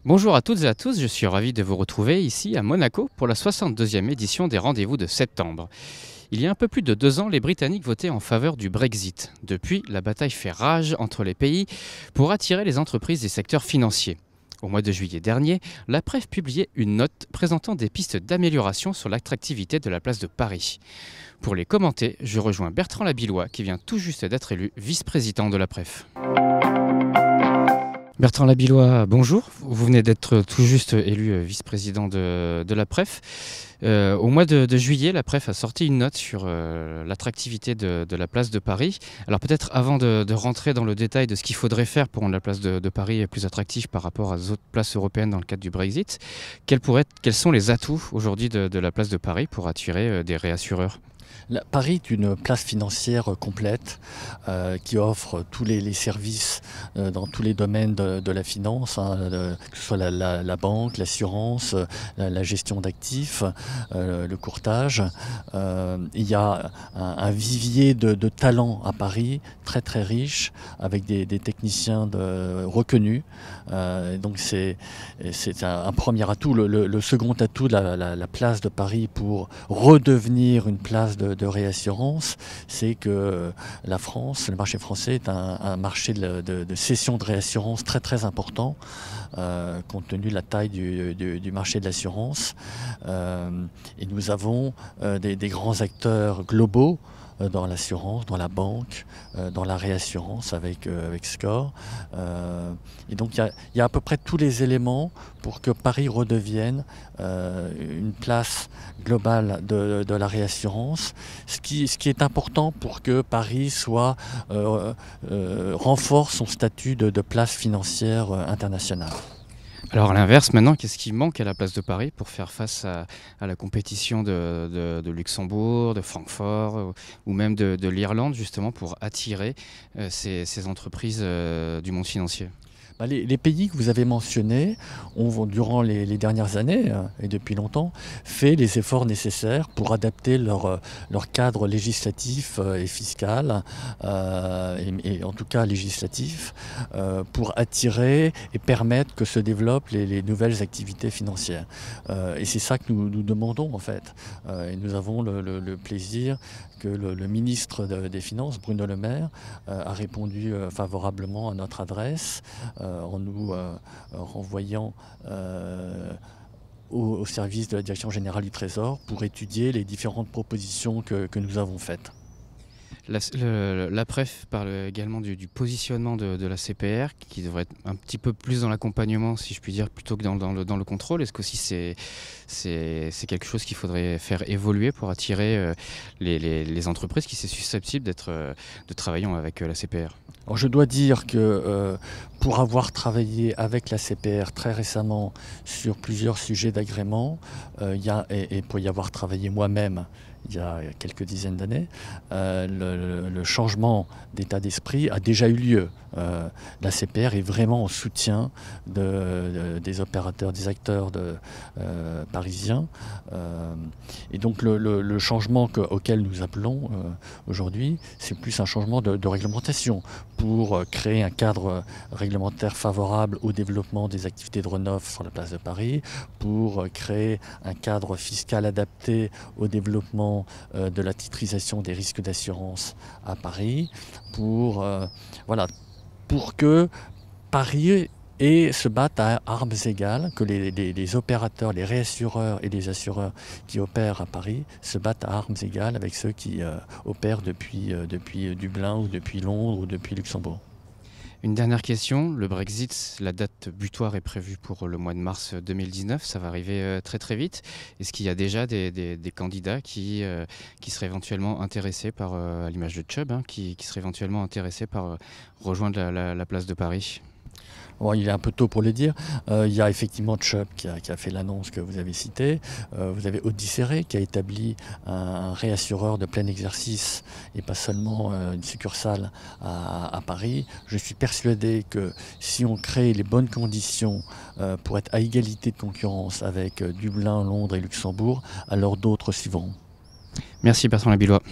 Bonjour à toutes et à tous, je suis ravi de vous retrouver ici à Monaco pour la 62e édition des rendez-vous de septembre. Il y a un peu plus de 2 ans, les Britanniques votaient en faveur du Brexit. Depuis, la bataille fait rage entre les pays pour attirer les entreprises des secteurs financiers. Au mois de juillet dernier, la presse publiait une note présentant des pistes d'amélioration sur l'attractivité de la place de Paris. Pour les commenter, je rejoins Bertrand Labillois qui vient tout juste d'être élu vice-président de la PREF. Bertrand Labillois, bonjour. Vous venez d'être tout juste élu vice-président de la PREF. Au mois de juillet, la PREF a sorti une note sur l'attractivité de la place de Paris. Alors peut-être avant de rentrer dans le détail de ce qu'il faudrait faire pour rendre la place de Paris plus attractive par rapport aux autres places européennes dans le cadre du Brexit, quels sont les atouts aujourd'hui de la place de Paris pour attirer des réassureurs ? Paris est une place financière complète qui offre tous les services dans tous les domaines de la finance, que ce soit la banque, l'assurance, la gestion d'actifs, le courtage. Il y a un vivier de talents à Paris très très riche avec des techniciens reconnus. Donc c'est un premier atout. Le second atout de la place de Paris pour redevenir une place de réassurance, c'est que la France, le marché français est un marché de cession de réassurance très très important compte tenu de la taille du marché de l'assurance. Et nous avons des grands acteurs globaux dans l'assurance, dans la banque, dans la réassurance avec SCOR. Et donc il y a à peu près tous les éléments pour que Paris redevienne une place globale de la réassurance, ce qui est important pour que Paris renforce son statut de place financière internationale. Alors à l'inverse, maintenant, qu'est-ce qui manque à la place de Paris pour faire face à la compétition de Luxembourg, de Francfort ou même de l'Irlande, justement pour attirer ces entreprises du monde financier ? Les pays que vous avez mentionnés ont, durant les dernières années, et depuis longtemps, fait les efforts nécessaires pour adapter leur cadre législatif et fiscal, et en tout cas législatif, pour attirer et permettre que se développent les nouvelles activités financières. Et c'est ça que nous demandons en fait. Et nous avons le plaisir que le ministre des Finances, Bruno Le Maire, a répondu favorablement à notre adresse en nous renvoyant au service de la Direction générale du Trésor pour étudier les différentes propositions que nous avons faites. La PREF parle également du positionnement de la CPR qui devrait être un petit peu plus dans l'accompagnement, si je puis dire, plutôt que dans le contrôle. Est-ce qu'aussi c'est quelque chose qu'il faudrait faire évoluer pour attirer les entreprises qui sont susceptibles de travailler avec la CPR ? Alors je dois dire que pour avoir travaillé avec la CPR très récemment sur plusieurs sujets d'agrément, et pour y avoir travaillé moi-même il y a quelques dizaines d'années, le changement d'état d'esprit a déjà eu lieu. La CPR est vraiment en soutien des opérateurs, des acteurs parisiens. Et donc le changement auquel nous appelons aujourd'hui, c'est plus un changement de réglementation pour créer un cadre réglementaire favorable au développement des activités de Renov sur la place de Paris, pour créer un cadre fiscal adapté au développement de la titrisation des risques d'assurance à Paris, pour que Paris se battent à armes égales, que les opérateurs, les réassureurs et les assureurs qui opèrent à Paris se battent à armes égales avec ceux qui opèrent depuis Dublin ou depuis Londres ou depuis Luxembourg. Une dernière question, le Brexit, la date butoir est prévue pour le mois de mars 2019, ça va arriver très très vite. Est-ce qu'il y a déjà des candidats qui seraient éventuellement intéressés par, à l'image de Chubb, qui seraient éventuellement intéressés par rejoindre la place de Paris ? Bon, il est un peu tôt pour le dire. Il y a effectivement Chubb qui a fait l'annonce que vous avez citée. Vous avez Odysséré qui a établi un réassureur de plein exercice et pas seulement une succursale à Paris. Je suis persuadé que si on crée les bonnes conditions pour être à égalité de concurrence avec Dublin, Londres et Luxembourg, alors d'autres suivront. Merci Bertrand Labillois.